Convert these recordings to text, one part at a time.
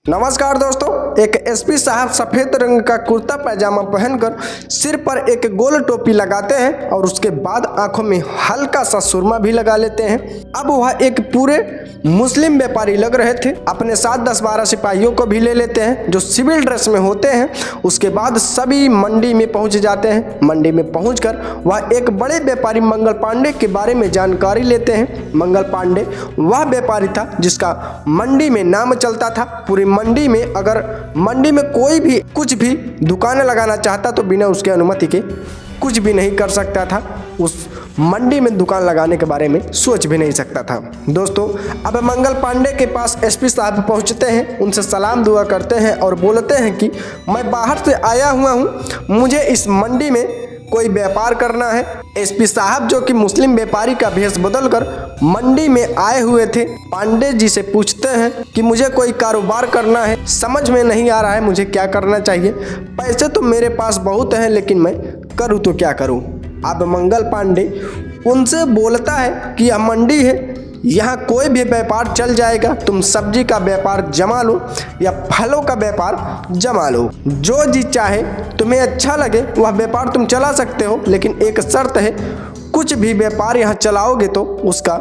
नमस्कार दोस्तों, एक एसपी साहब सफेद रंग का कुर्ता पैजामा पहनकर सिर पर एक गोल टोपी लगाते हैं और उसके बाद आंखों में हल्का सा सुरमा भी लगा लेते हैं। अब वह एक पूरे मुस्लिम व्यापारी लग रहे थे। अपने साथ 10-12 सिपाहियों को भी ले लेते हैं जो सिविल ड्रेस में होते हैं। उसके बाद सभी मंडी में पहुंच जाते हैं। मंडी में पहुंचकर वह एक बड़े व्यापारी मंगल पांडे के बारे में जानकारी लेते हैं। मंगल पांडे वह व्यापारी था जिसका मंडी में नाम चलता था। पूरी मंडी में अगर मंडी में कोई भी कुछ भी दुकानें लगाना चाहता तो बिना उसके अनुमति के कुछ भी नहीं कर सकता था। उस मंडी में दुकान लगाने के बारे में सोच भी नहीं सकता था। दोस्तों, अब मंगल पांडे के पास एसपी साहब पहुंचते हैं, उनसे सलाम दुआ करते हैं और बोलते हैं कि मैं बाहर से आया हुआ हूं, मुझे इस मंडी में कोई व्यापार करना है। एसपी साहब जो कि मुस्लिम व्यापारी का भेष बदलकर मंडी में आए हुए थे, पांडे जी से पूछते हैं कि मुझे कोई कारोबार करना है, समझ में नहीं आ रहा है मुझे क्या करना चाहिए। पैसे तो मेरे पास बहुत हैं लेकिन मैं करूँ तो क्या करूँ। अब मंगल पांडे उनसे बोलता है कि यह मंडी है, यहाँ कोई भी व्यापार चल जाएगा। तुम सब्जी का व्यापार जमा लो या फलों का व्यापार जमा लो, जो जी चाहे तुम्हें अच्छा लगे वह व्यापार तुम चला सकते हो, लेकिन एक शर्त है, कुछ भी व्यापार यहाँ चलाओगे तो उसका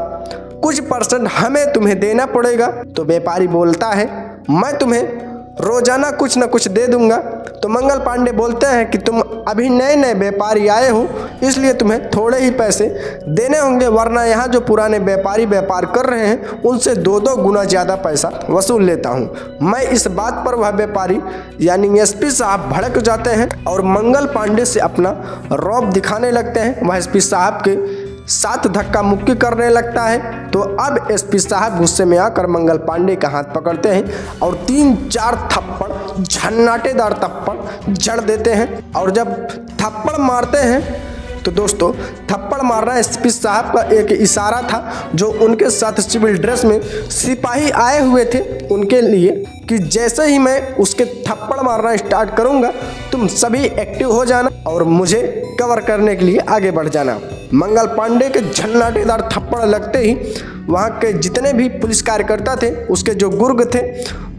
कुछ % हमें तुम्हें देना पड़ेगा। तो व्यापारी बोलता है मैं तुम्हें रोजाना कुछ न कुछ दे दूंगा। तो मंगल पांडे बोलते हैं कि तुम अभी नए नए व्यापारी आए हो, इसलिए तुम्हें थोड़े ही पैसे देने होंगे, वरना यहाँ जो पुराने व्यापारी व्यापार कर रहे हैं उनसे 2-2 गुना ज़्यादा पैसा वसूल लेता हूँ मैं। इस बात पर वह व्यापारी यानी एसपी साहब भड़क जाते हैं और मंगल पांडे से अपना रौब दिखाने लगते हैं। वह एसपी साहब के साथ धक्का मुक्की करने लगता है। तो अब एसपी साहब गुस्से में आकर मंगल पांडे का हाथ पकड़ते हैं और 3-4 थप्पड़, झन्नाटेदार थप्पड़ जड़ देते हैं। और जब थप्पड़ मारते हैं तो दोस्तों, थप्पड़ मारना एसपी साहब का एक इशारा था जो उनके साथ सिविल ड्रेस में सिपाही आए हुए थे उनके लिए, कि जैसे ही मैं उसके थप्पड़ मारना स्टार्ट करूंगा तुम सभी एक्टिव हो जाना और मुझे कवर करने के लिए आगे बढ़ जाना। मंगल पांडे के झन्नाटेदार थप्पड़ लगते ही वहाँ के जितने भी पुलिस कार्यकर्ता थे, उसके जो गुर्ग थे,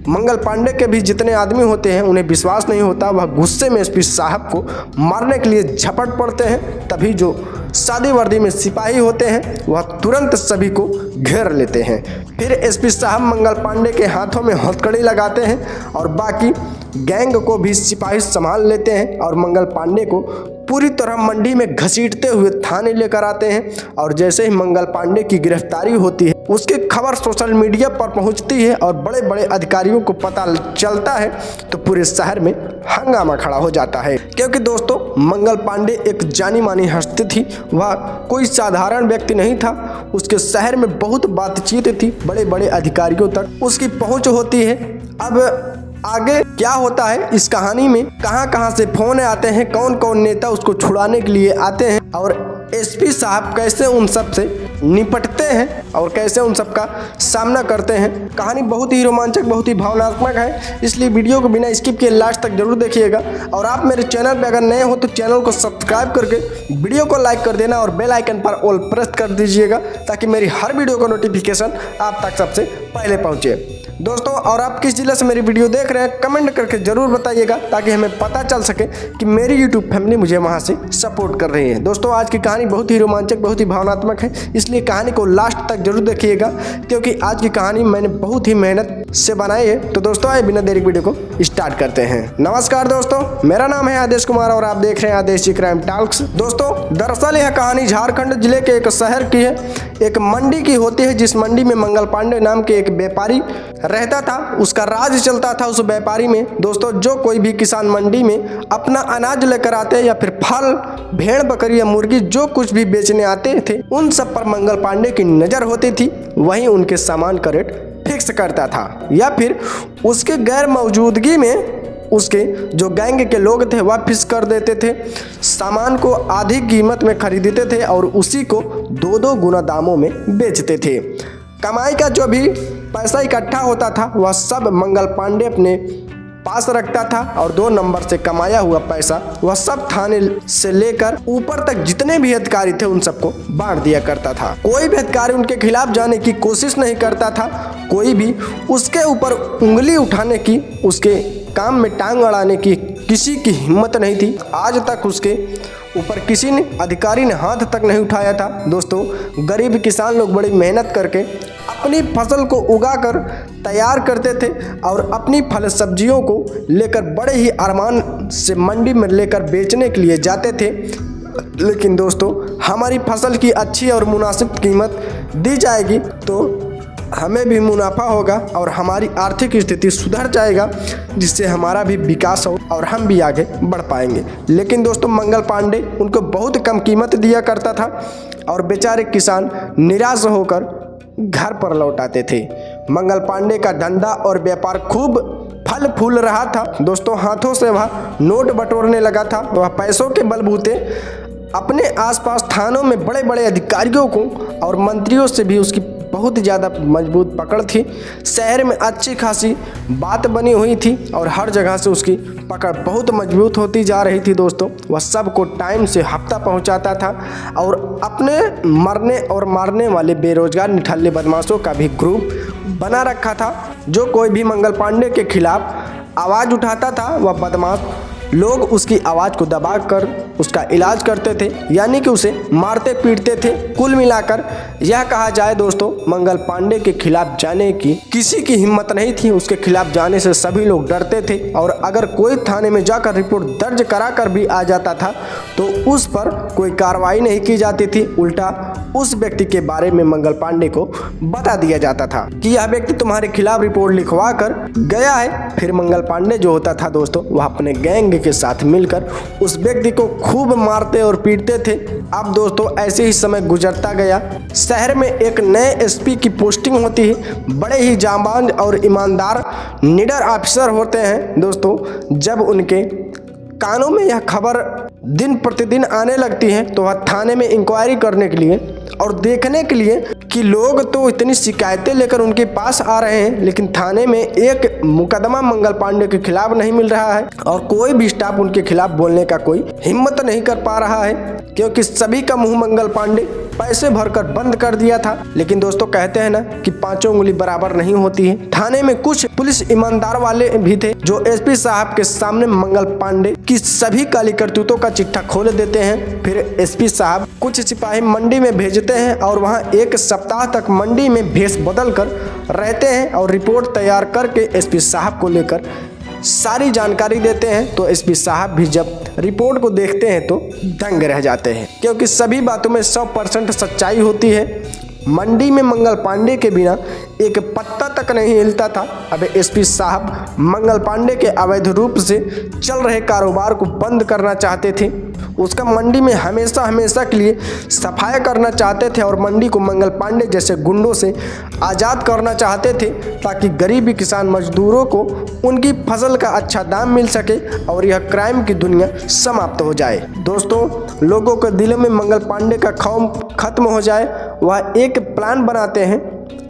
मंगल पांडे के भी जितने आदमी होते हैं, उन्हें विश्वास नहीं होता। वह गुस्से में एसपी साहब को मारने के लिए झपट पड़ते हैं। तभी जो सादी वर्दी में सिपाही होते हैं वह तुरंत सभी को घेर लेते हैं। फिर एसपी साहब मंगल पांडे के हाथों में हथकड़ी लगाते हैं और बाकी गैंग को भी सिपाही संभाल लेते हैं और मंगल पांडे को पूरी तरह मंडी में घसीटते हुए थाने लेकर आते हैं। और जैसे ही मंगल पांडे की गिरफ्तारी होती है, उसकी खबर सोशल मीडिया पर पहुंचती है और बड़े बड़े अधिकारियों को पता चलता है तो पूरे शहर में हंगामा खड़ा हो जाता है। क्योंकि दोस्तों, मंगल पांडे एक जानी मानी हस्ती थी, वह कोई साधारण व्यक्ति नहीं था। उसके शहर में बहुत बातचीत थी, बड़े बड़े अधिकारियों तक उसकी पहुँच होती है। अब आगे क्या होता है इस कहानी में, कहां से फोन आते हैं, कौन कौन नेता उसको छुड़ाने के लिए आते हैं और एसपी साहब कैसे उन सब से निपटते हैं और कैसे उन सब का सामना करते हैं। कहानी बहुत ही रोमांचक, बहुत ही भावनात्मक है, इसलिए वीडियो को बिना स्किप किए लास्ट तक जरूर देखिएगा। और आप मेरे चैनल पे अगर नए हो तो चैनल को सब्सक्राइब करके वीडियो को लाइक कर देना और बेल आइकन पर ऑल प्रेस कर दीजिएगा ताकि मेरी हर वीडियो का नोटिफिकेशन आप तक सबसे पहले पहुँचे। दोस्तों, और आप किस जिले से मेरी वीडियो देख रहे हैं कमेंट करके ज़रूर बताइएगा ताकि हमें पता चल सके कि मेरी यूट्यूब फैमिली मुझे वहां से सपोर्ट कर रही है। दोस्तों, आज की कहानी बहुत ही रोमांचक, बहुत ही भावनात्मक है, इसलिए कहानी को लास्ट तक जरूर देखिएगा क्योंकि आज की कहानी मैंने बहुत ही मेहनत से बनाई है। तो दोस्तों, आइए बिना देरी वीडियो को स्टार्ट करते हैं। नमस्कार दोस्तों, मेरा नाम है आदेश कुमार और आप देख रहे हैं आदेश क्राइम टॉक्स। दोस्तों, दरअसल यह कहानी झारखंड जिले के एक शहर की है, एक मंडी की होती है जिस मंडी में मंगल पांडे नाम के एक व्यापारी रहता था। उसका राज चलता था उस व्यापारी में। दोस्तों, जो कोई भी किसान मंडी में अपना अनाज लेकर आते या फिर फल, भेड़, बकरी या मुर्गी जो कुछ भी बेचने आते थे, उन सब पर मंगल पांडे की नजर होती थी। वहीं उनके सामान का रेट फिक्स करता था या फिर उसके गैर मौजूदगी में उसके जो गैंग के लोग थे वह फिक्स कर देते थे। सामान को आधी कीमत में खरीदते थे और उसी को 2-2 गुना दामों में बेचते थे। कमाई का जो भी पैसा इकट्ठा होता था वह सब मंगल पांडे अपने पास रखता था और 2 नंबर से कमाया हुआ पैसा वह सब थाने से लेकर ऊपर तक जितने भी अधिकारी थे उन सबको बांट दिया करता था। कोई भी अधिकारी उनके खिलाफ जाने की कोशिश नहीं करता था, कोई भी उसके ऊपर उंगली उठाने की, उसके काम में टांग अड़ाने की किसी की हिम्मत नहीं थी। आज तक उसके ऊपर किसी ने अधिकारी ने हाथ तक नहीं उठाया था। दोस्तों, गरीब किसान लोग बड़ी मेहनत करके अपनी फसल को उगाकर तैयार करते थे और अपनी फल सब्जियों को लेकर बड़े ही अरमान से मंडी में लेकर बेचने के लिए जाते थे। लेकिन दोस्तों, हमारी फसल की अच्छी और मुनासिब कीमत दी जाएगी तो हमें भी मुनाफा होगा और हमारी आर्थिक स्थिति सुधर जाएगा, जिससे हमारा भी विकास हो और हम भी आगे बढ़ पाएंगे। लेकिन दोस्तों, मंगल पांडे उनको बहुत कम कीमत दिया करता था और बेचारे किसान निराश होकर घर पर लौट आते थे। मंगल पांडे का धंधा और व्यापार खूब फल फूल रहा था। दोस्तों, हाथों से वह नोट बटोरने लगा था। वह पैसों के बलबूते अपने आसपास थानों में बड़े बड़े अधिकारियों को और मंत्रियों से भी उसकी बहुत ज़्यादा मजबूत पकड़ थी। शहर में अच्छी खासी बात बनी हुई थी और हर जगह से उसकी पकड़ बहुत मजबूत होती जा रही थी। दोस्तों, वह सबको टाइम से हफ्ता पहुंचाता था और अपने मरने और मारने वाले बेरोजगार निठल्ले बदमाशों का भी ग्रुप बना रखा था। जो कोई भी मंगल पांडे के खिलाफ आवाज़ उठाता था, वह बदमाश लोग उसकी आवाज़ को दबाकर उसका इलाज करते थे, यानी कि उसे मारते पीटते थे। कुल मिलाकर यह कहा जाए दोस्तों, मंगल पांडे के खिलाफ जाने की किसी की हिम्मत नहीं थी। उसके खिलाफ जाने से सभी लोग डरते थे और अगर कोई थाने में जाकर रिपोर्ट दर्ज कराकर भी आ जाता था तो उस पर कोई कार्रवाई नहीं की जाती थी। उल्टा उस व्यक्ति के बारे में मंगल पांडे को बता दिया जाता था कि यह व्यक्ति तुम्हारे खिलाफ रिपोर्ट लिखवा कर गया है। फिर मंगल पांडे जो होता था दोस्तों, वह अपने गैंग के साथ मिलकर उस व्यक्ति को खूब मारते और पीटते थे। अब दोस्तों, ऐसे ही समय गुजरता गया। शहर में एक नए एसपी की पोस्टिंग होती है। बड़े ही जांबाज और ईमानदार निडर ऑफिसर होते हैं। दोस्तों, जब उनके कानों में यह खबर दिन प्रतिदिन आने लगती है तो वह थाने में इंक्वायरी करने के लिए और देखने के लिए कि लोग तो इतनी शिकायतें लेकर उनके पास आ रहे हैं, लेकिन थाने में एक मुकदमा मंगल पांडे के खिलाफ नहीं मिल रहा है और कोई भी स्टाफ उनके खिलाफ बोलने का कोई हिम्मत नहीं कर पा रहा है, क्योंकि सभी का मुंह मंगल पांडे पैसे भरकर बंद कर दिया था। लेकिन दोस्तों, कहते हैं ना कि 5 उंगली बराबर नहीं होती है। थाने में कुछ पुलिस ईमानदार वाले भी थे जो एसपी साहब के सामने मंगल पांडे की सभी काली करतूतों का चिट्ठा खोल देते हैं। फिर एसपी साहब कुछ सिपाही मंडी में भेजते हैं और वहां 1 सप्ताह तक मंडी में भेष बदल कर रहते हैं और रिपोर्ट तैयार करके एसपी साहब को लेकर सारी जानकारी देते हैं। तो एसपी साहब भी जब रिपोर्ट को देखते हैं तो दंग रह जाते हैं, क्योंकि सभी बातों में 100% सच्चाई होती है। मंडी में मंगल पांडे के बिना एक पत्ता तक नहीं हिलता था। अब एसपी साहब मंगल पांडे के अवैध रूप से चल रहे कारोबार को बंद करना चाहते थे। उसका मंडी में हमेशा के लिए सफाई करना चाहते थे और मंडी को मंगल पांडे जैसे गुंडों से आज़ाद करना चाहते थे, ताकि गरीबी किसान मजदूरों को उनकी फसल का अच्छा दाम मिल सके और यह क्राइम की दुनिया समाप्त हो जाए। दोस्तों, लोगों के दिलों में मंगल पांडे का खौफ खत्म हो जाए, वह एक प्लान बनाते हैं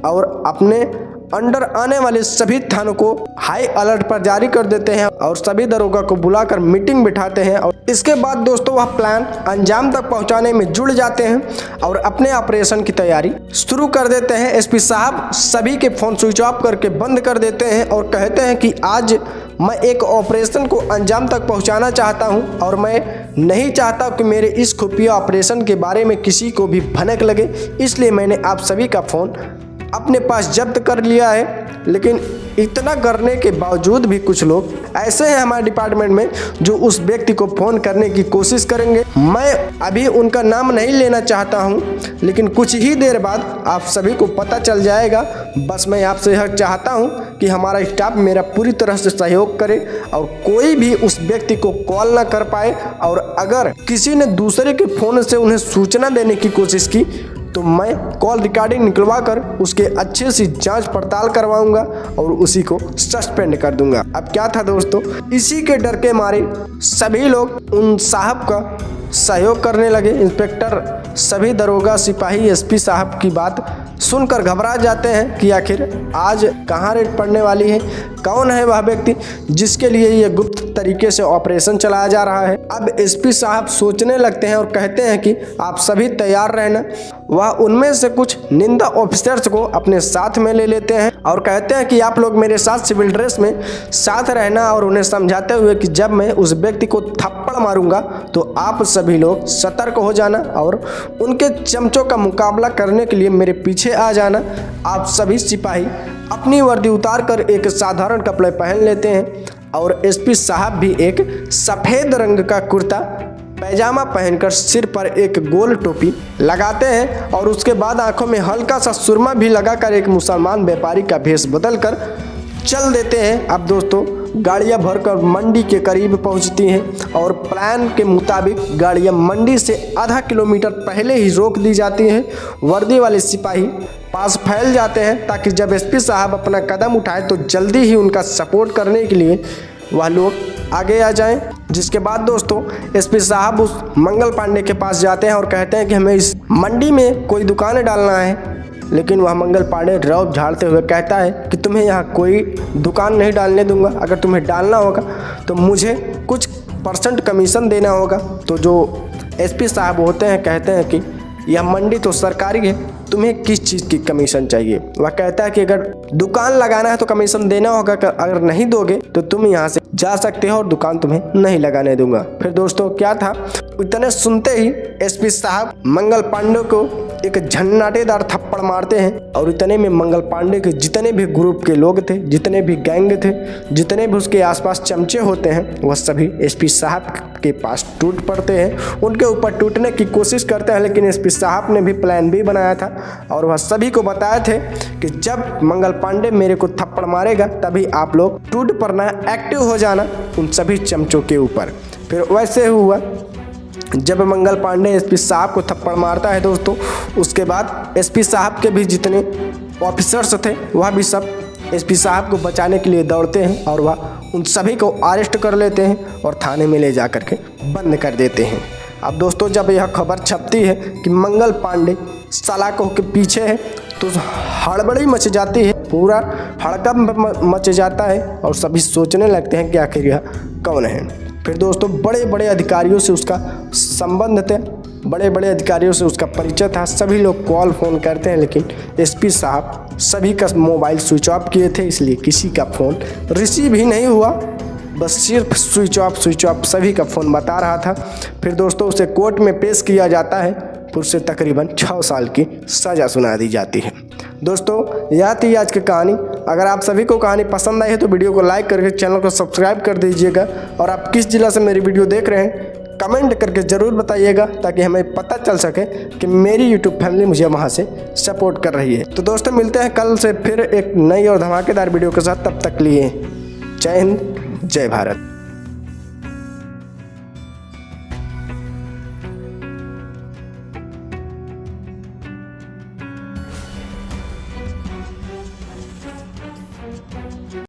और अपने अंडर आने वाले सभी थानों को हाई अलर्ट पर जारी कर देते हैं और सभी दरोगा को बुलाकर मीटिंग बिठाते हैं और इसके बाद दोस्तों वह प्लान अंजाम तक पहुंचाने में जुड़ जाते हैं और अपने ऑपरेशन की तैयारी शुरू कर देते हैं। एसपी साहब सभी के फोन स्विच ऑफ करके बंद कर देते हैं और कहते हैं कि आज मैं एक ऑपरेशन को अंजाम तक पहुंचाना चाहता हूं और मैं नहीं चाहता कि मेरे इस खुफिया ऑपरेशन के बारे में किसी को भी भनक लगे, इसलिए मैंने आप सभी का फ़ोन अपने पास जब्त कर लिया है। लेकिन इतना करने के बावजूद भी कुछ लोग ऐसे हैं हमारे डिपार्टमेंट में जो उस व्यक्ति को फ़ोन करने की कोशिश करेंगे। मैं अभी उनका नाम नहीं लेना चाहता हूं, लेकिन कुछ ही देर बाद आप सभी को पता चल जाएगा। बस मैं आपसे यह चाहता हूं कि हमारा स्टाफ मेरा पूरी तरह से सहयोग करे और कोई भी उस व्यक्ति को कॉल ना कर पाए, और अगर किसी ने दूसरे के फ़ोन से उन्हें सूचना देने की कोशिश की तो मैं कॉल रिकॉर्डिंग निकलवा कर उसके अच्छे से जांच पड़ताल करवाऊंगा और उसी को सस्पेंड कर दूंगा। अब क्या था दोस्तों, इसी के डर के मारे सभी लोग उन साहब का सहयोग करने लगे। इंस्पेक्टर सभी दरोगा सिपाही एसपी साहब की बात सुनकर घबरा जाते हैं कि आखिर आज कहाँ रेड पड़ने वाली है, कौन है वह व्यक्ति जिसके लिए ये गुप्त तरीके से ऑपरेशन चलाया जा रहा है। अब एसपी साहब सोचने लगते हैं और कहते हैं कि आप सभी तैयार रहना। वह उनमें से कुछ निंदा ऑफिसर्स को अपने साथ में ले लेते हैं और कहते हैं कि आप लोग मेरे साथ सिविल ड्रेस में साथ रहना, और उन्हें समझाते हुए कि जब मैं उस व्यक्ति को थप्पड़ मारूंगा तो आप सभी लोग सतर्क हो जाना और उनके चमचों का मुकाबला करने के लिए मेरे पीछे आ जाना। आप सभी सिपाही अपनी वर्दी उतार कर एक साधारण कपड़े पहन लेते हैं और एसपी साहब भी एक सफ़ेद रंग का कुर्ता पैजामा पहनकर सिर पर एक गोल टोपी लगाते हैं और उसके बाद आंखों में हल्का सा सुरमा भी लगाकर एक मुसलमान व्यापारी का भेष बदलकर चल देते हैं। अब दोस्तों गाड़ियां भरकर मंडी के करीब पहुंचती हैं और प्लान के मुताबिक गाड़ियां मंडी से आधा किलोमीटर पहले ही रोक दी जाती हैं। वर्दी वाले सिपाही पास फैल जाते हैं ताकि जब एसपी साहब अपना कदम उठाए तो जल्दी ही उनका सपोर्ट करने के लिए वह लोग आगे आ जाएं। जिसके बाद दोस्तों एसपी साहब उस मंगल पांडे के पास जाते हैं और कहते हैं कि हमें इस मंडी में कोई दुकान डालना है। लेकिन वह मंगल पांडे रौब झाड़ते हुए कहता है कि तुम्हें यहाँ कोई दुकान नहीं डालने दूंगा, अगर तुम्हें डालना होगा तो मुझे कुछ % कमीशन देना होगा। तो जो एसपी साहब होते हैं कहते हैं कि यह मंडी तो सरकारी है, तुम्हें किस चीज़ की कमीशन चाहिए। वह कहता है कि अगर दुकान लगाना है तो कमीशन देना होगा, अगर नहीं दोगे तो तुम यहाँ से जा सकते हो और दुकान तुम्हें नहीं लगाने दूंगा। फिर दोस्तों क्या था, इतने सुनते ही एसपी साहब मंगल पांडे को एक झन्नाटेदार थप्पड़ मारते हैं और इतने में मंगल पांडे के जितने भी ग्रुप के लोग थे, जितने भी गैंग थे, जितने भी उसके आसपास चमचे होते हैं, वह सभी एसपी साहब के पास टूट पड़ते हैं। उनके ऊपर टूटने की कोशिश करते हैं, लेकिन एसपी साहब ने भी प्लान बी बनाया था और वह सभी को बताए थे कि जब मंगल पांडे मेरे को थप्पड़ मारेगा तभी आप लोग टूट पड़ना, एक्टिव हो जाना उन सभी चमचों के ऊपर। फिर वैसे हुआ, जब मंगल पांडे एसपी साहब को थप्पड़ मारता है दोस्तों, उसके बाद एसपी साहब के भी जितने ऑफिसर्स थे वह भी सब एसपी साहब को बचाने के लिए दौड़ते हैं और वह उन सभी को अरेस्ट कर लेते हैं और थाने में ले जा कर के बंद कर देते हैं। अब दोस्तों जब यह खबर छपती है कि मंगल पांडे सलाखों के पीछे है तो हड़बड़ी मच जाती है, पूरा हड़कंप मच जाता है और सभी सोचने लगते हैं कि आखिर यह कौन है। फिर दोस्तों बड़े बड़े अधिकारियों से उसका संबंध थे, बड़े बड़े अधिकारियों से उसका परिचय था। सभी लोग कॉल फ़ोन करते हैं, लेकिन एसपी साहब सभी का मोबाइल स्विच ऑफ किए थे, इसलिए किसी का फ़ोन रिसीव ही नहीं हुआ। बस सिर्फ स्विच ऑफ सभी का फ़ोन बता रहा था। फिर दोस्तों उसे कोर्ट में पेश किया जाता है, फिर उसे तकरीबन 6 साल की सज़ा सुना दी जाती है। दोस्तों यह थी आज की कहानी। अगर आप सभी को कहानी पसंद आई है तो वीडियो को लाइक करके चैनल को सब्सक्राइब कर दीजिएगा, और आप किस जिला से मेरी वीडियो देख रहे हैं कमेंट करके ज़रूर बताइएगा ताकि हमें पता चल सके कि मेरी यूट्यूब फैमिली मुझे वहाँ से सपोर्ट कर रही है। तो दोस्तों मिलते हैं कल से फिर एक नई और धमाकेदार वीडियो के साथ, तब तक लिए जय हिंद जय भारत।